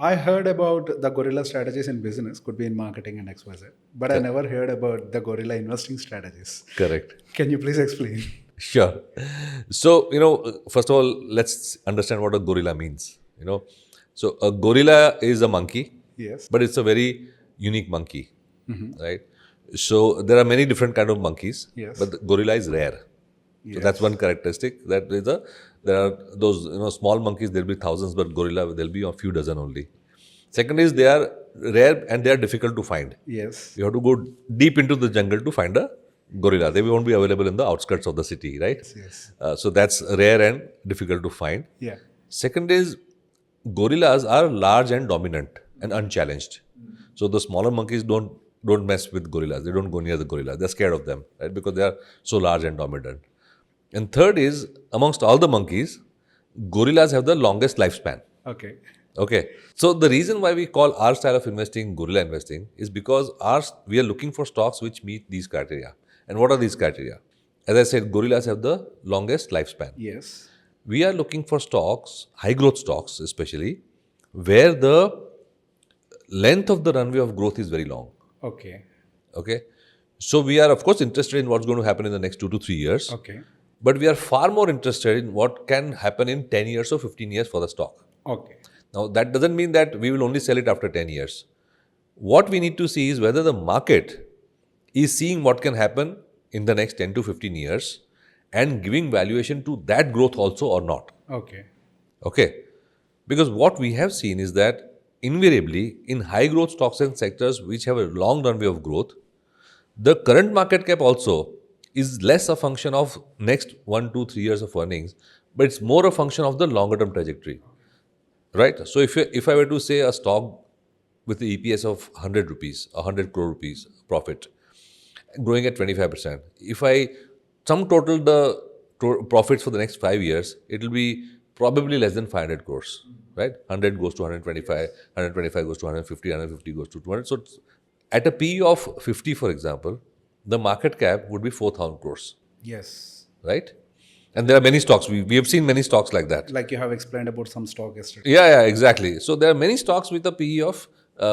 I heard about the gorilla strategies in business, could be in marketing and XYZ, but I never heard about the gorilla investing strategies. Correct. Can you please explain? Sure. So, first of all, let's understand what a gorilla means. So a gorilla is a monkey, Yes. but it's a very unique monkey, right? So there are many different kind of monkeys, Yes. but the gorilla is rare. So that's one characteristic. There are those small monkeys. There'll be thousands, but gorilla there'll be a few dozen only. Second is they are rare and they are difficult to find. Yes. You have to go deep into the jungle to find a gorilla. They won't be available in the outskirts of the city, right? Yes. So that's rare and difficult to find. Yeah. Second is gorillas are large and dominant and unchallenged. So the smaller monkeys don't mess with gorillas. They don't go near the gorilla. They're scared of them, right? Because they are so large and dominant. And third is amongst all the monkeys, gorillas have the longest lifespan. Okay. Okay. So the reason why we call our style of investing gorilla investing is because we are looking for stocks which meet these criteria. And what are these criteria? As I said, gorillas have the longest lifespan. Yes. We are looking for stocks, high growth stocks especially, where the length of the runway of growth is very long. Okay. Okay. So we are of course interested in what's going to happen in the next 2 to 3 years. Okay. But we are far more interested in what can happen in 10 years or 15 years for the stock. Okay. Now, that doesn't mean that we will only sell it after 10 years. What we need to see is whether the market is seeing what can happen in the next 10 to 15 years and giving valuation to that growth also or not. Okay. Okay. Because what we have seen is that invariably in high growth stocks and sectors which have a long runway of growth, the current market cap also is less a function of next 1, 2, 3 years of earnings, but it's more a function of the longer term trajectory. Right? So if I were to say a stock with the EPS of 100 rupees, 100 crore rupees profit, growing at 25%, if I sum total the profits for the next 5 years, it will be probably less than 500 crores. Right? 100 goes to 125, 125 goes to 150, 150 goes to 200. So at a PE of 50, for example, the market cap would be 4,000 crores. Yes. Right? And there are many stocks. We have seen many stocks like that. Like you have explained about some stock yesterday. Yeah, exactly. So there are many stocks with a PE of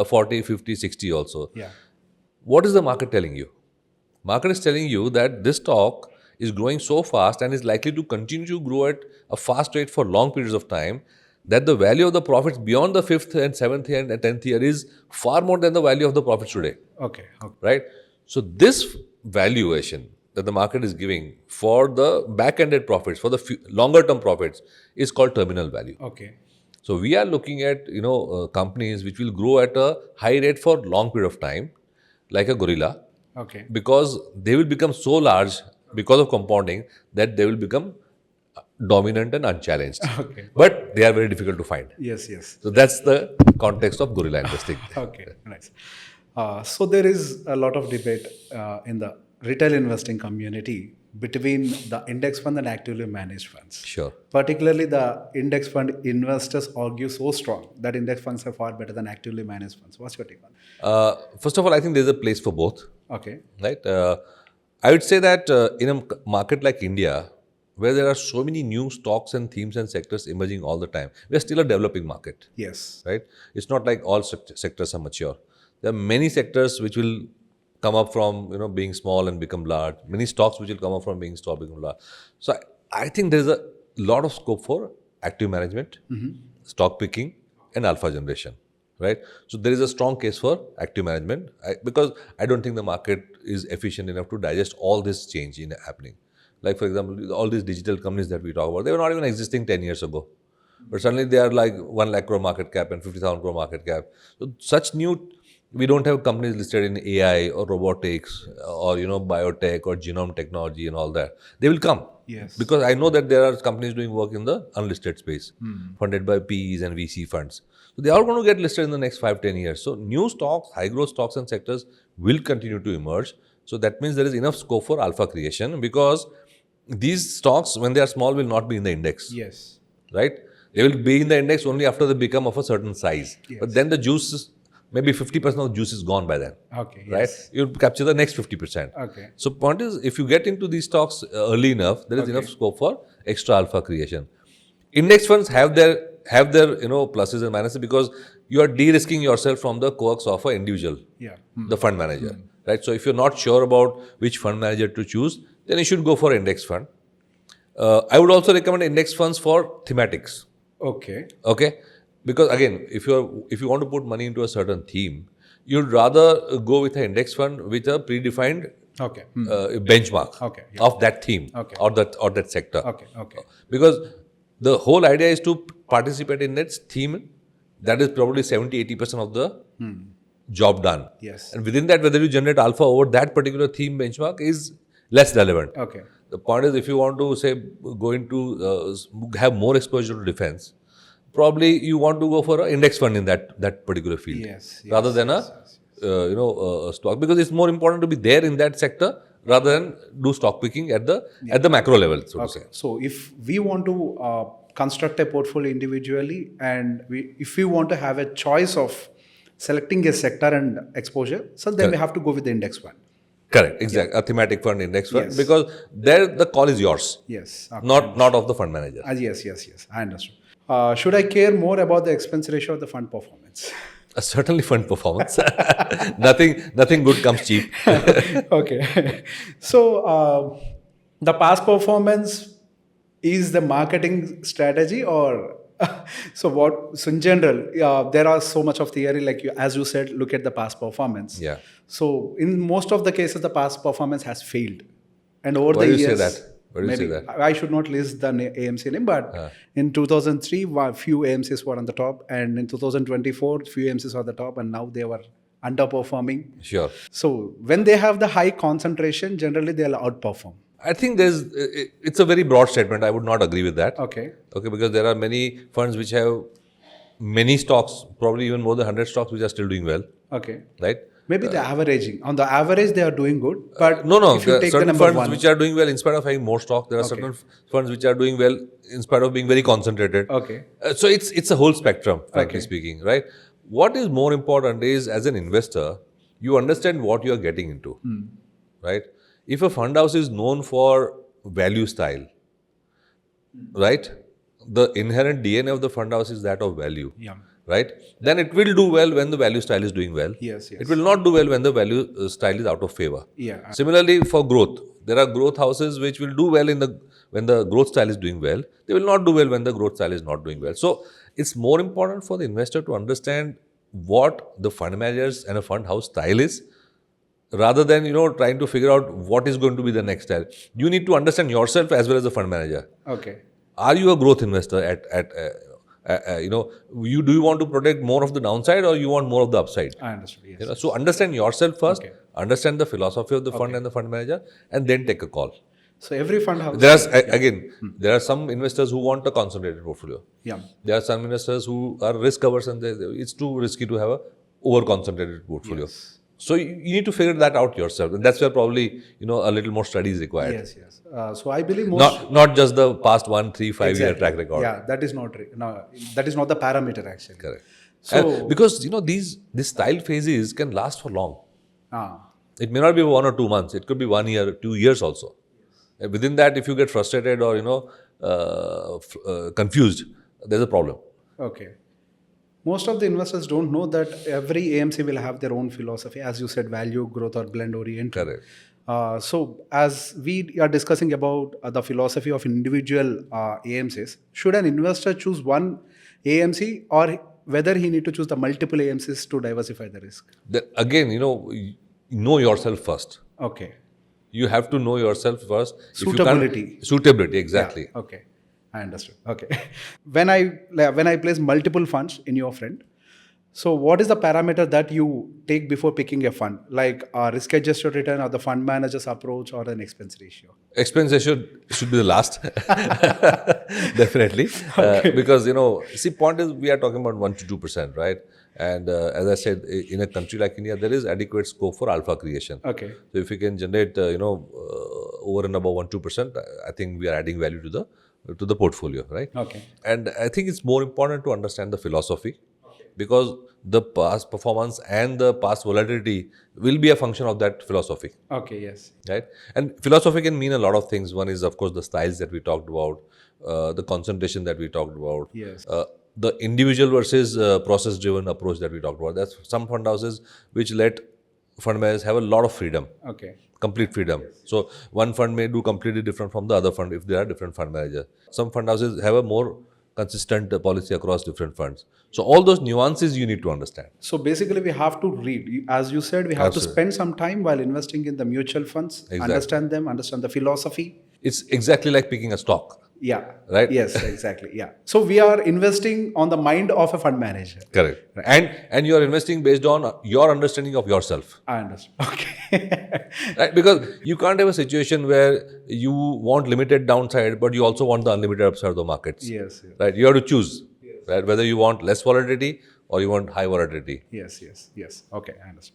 40, 50, 60 also. Yeah. What is the market telling you? Market is telling you that this stock is growing so fast and is likely to continue to grow at a fast rate for long periods of time, that the value of the profits beyond the 5th and 7th and 10th year is far more than the value of the profits today. Okay. Right? So this valuation that the market is giving for the back-ended profits, for the longer-term profits, is called terminal value. Okay. So we are looking at companies which will grow at a high rate for long period of time, like a gorilla, Okay. because they will become so large because of compounding that they will become dominant and unchallenged. Okay. But they are very difficult to find. Yes. Yes. So that's the context of gorilla investing. Okay. Nice. So there is a lot of debate in the retail investing community between the index fund and actively managed funds. Sure. Particularly the index fund investors argue so strong that index funds are far better than actively managed funds. What's your take on that? First of all, I think there's a place for both. Okay. Right? I would say that in a market like India, where there are so many new stocks and themes and sectors emerging all the time, we are still a developing market. Yes. Right? It's not like all sectors are mature. There are many sectors which will come up from being small and become large. Many stocks which will come up from being small become large. So I think there is a lot of scope for active management, stock picking, and alpha generation. Right? So there is a strong case for active management because I don't think the market is efficient enough to digest all this change happening. Like for example, all these digital companies that we talk about, they were not even existing 10 years ago. But suddenly they are like 1 lakh crore market cap and 50,000 crore market cap. So we don't have companies listed in AI or robotics or biotech or genome technology and all that. They will come. Yes. Because I know that there are companies doing work in the unlisted space, funded by PEs and VC funds. So they are going to get listed in the next 5-10 years. So new stocks, high growth stocks and sectors will continue to emerge. So that means there is enough scope for alpha creation because these stocks, when they are small, will not be in the index. Yes. Right? They will be in the index only after they become of a certain size. Yes. But then the juice, maybe 50% of the juice is gone by then. Okay. Right? Yes. You'll capture the next 50%. Okay. So point is, if you get into these stocks early enough, there is enough scope for extra alpha creation. Index funds have their pluses and minuses because you are de-risking yourself from the quirks of an individual, Yeah. the fund manager, right? So if you're not sure about which fund manager to choose, then you should go for index fund. I would also recommend index funds for thematics. Okay. Okay, because again, if you want to put money into a certain theme, you'd rather go with an index fund with a predefined Okay. benchmark Okay, yeah. of that theme Okay. or that sector. Okay. Okay. Because the whole idea is to participate in that theme that is probably 70-80% of the job done. Yes. And within that, whether you generate alpha over that particular theme benchmark is less relevant. Okay. The point is, if you want to say go into have more exposure to defense, probably you want to go for an index fund in that particular field, Yes, rather than yes, a stock, because it's more important to be there in that sector rather than do stock picking at the macro level, so to say. So if we want to construct a portfolio individually, and if we want to have a choice of selecting a sector and exposure, so then we have to go with the index fund. Correct, exactly. A thematic fund, index fund, Yes. because there the call is yours, Yes. Okay. not of the fund manager. Yes. I understood. Should I care more about the expense ratio or the fund performance? Certainly fund performance. nothing good comes cheap. Okay. So the past performance is the marketing strategy, or so what? So in general, there are so much of theory, like as you said, look at the past performance. Yeah. So in most of the cases, the past performance has failed, and over Why the do you say years, that? Why do you say maybe that? I should not list the AMC name, but in 2003, few AMCs were on the top, and in 2024, few AMCs were on the top, and now they were underperforming. Sure. So when they have the high concentration, generally they'll outperform. I think it's a very broad statement. I would not agree with that. Okay. Okay, because there are many funds which have many stocks, probably even more than 100 stocks, which are still doing well, Okay. right? Maybe the averaging. On the average, they are doing good. But No. if you There are take the certain number funds one, which are doing well in spite of having more stock. There are certain funds which are doing well in spite of being very concentrated. okay, So it's a whole spectrum, frankly Okay. speaking, right? What is more important is, as an investor, you understand what you are getting into, right? If a fund house is known for value style, right? The inherent DNA of the fund house is that of value, yeah, right? Then it will do well when the value style is doing well. yes, It will not do well when the value style is out of favor. yeah, Similarly, for growth, there are growth houses which will do well when the growth style is doing well. They will not do well when the growth style is not doing well. So it's more important for the investor to understand what the fund managers and a fund house style is, rather than trying to figure out what is going to be the next style. You need to understand yourself as well as the fund manager. okay, Are you a growth investor do you want to protect more of the downside, or you want more of the upside? I understood. Yes. So understand yourself first, Okay. understand the philosophy of the fund and the fund manager, and then take a call. So every fund house. There are some investors who want a concentrated portfolio. Yeah. There are some investors who are risk averse, and it's too risky to have a over concentrated portfolio. Yes. So you need to figure that out yourself, and that's where probably a little more study is required. Yes. So I believe most. Not just the past 1, 3, 5 year Exactly. track record. Yeah, that is not that is not the parameter actually. Correct. So And because these style phases can last for long. ah, It may not be 1 or 2 months. It could be 1 year, 2 years also. And within that, if you get frustrated or confused, there's a problem. okay. Most of the investors don't know that every AMC will have their own philosophy, as you said, value, growth, or blend oriented. Correct. So as we are discussing about the philosophy of individual AMCs, should an investor choose one AMC, or whether he need to choose the multiple AMCs to diversify the risk? Again, know yourself first. Okay. You have to know yourself first. Suitability. Suitability, exactly. Yeah, okay. I understood. Okay. When I place multiple funds in your friend, so what is the parameter that you take before picking a fund, like a risk-adjusted return, or the fund manager's approach, or an expense ratio? Expense ratio should be the last, definitely, because see, point is we are talking about 1 to 2%, right? And as I said, in a country like India, there is adequate scope for alpha creation. Okay. So if we can generate, over and above 1-2%, I think we are adding value to the portfolio, right? Okay. And I think it's more important to understand the philosophy, because the past performance and the past volatility will be a function of that philosophy. Okay. Yes. Right? And philosophy can mean a lot of things. One is, of course, the styles that we talked about, the concentration that we talked about. Yes. the individual versus process driven approach that we talked about. That's some fund houses which let fund managers have a lot of freedom, Okay. complete freedom. So one fund may do completely different from the other fund if there are different fund managers. Some fund houses have a more consistent policy across different funds. So all those nuances you need to understand. So basically, we have to read. As you said, we have to Absolutely. spend some time while investing in the mutual funds, Exactly. understand them, understand the philosophy. It's exactly like picking a stock. Yeah. Right? Yes, exactly. Yeah. So we are investing on the mind of a fund manager. Correct. And you are investing based on your understanding of yourself. I understand. Okay. Right? Because you can't have a situation where you want limited downside, but you also want the unlimited upside of the markets. Yes. Yes. Right? You have to choose. Right? Whether you want less volatility or you want high volatility. Yes. Yes. Yes. Okay. I understand.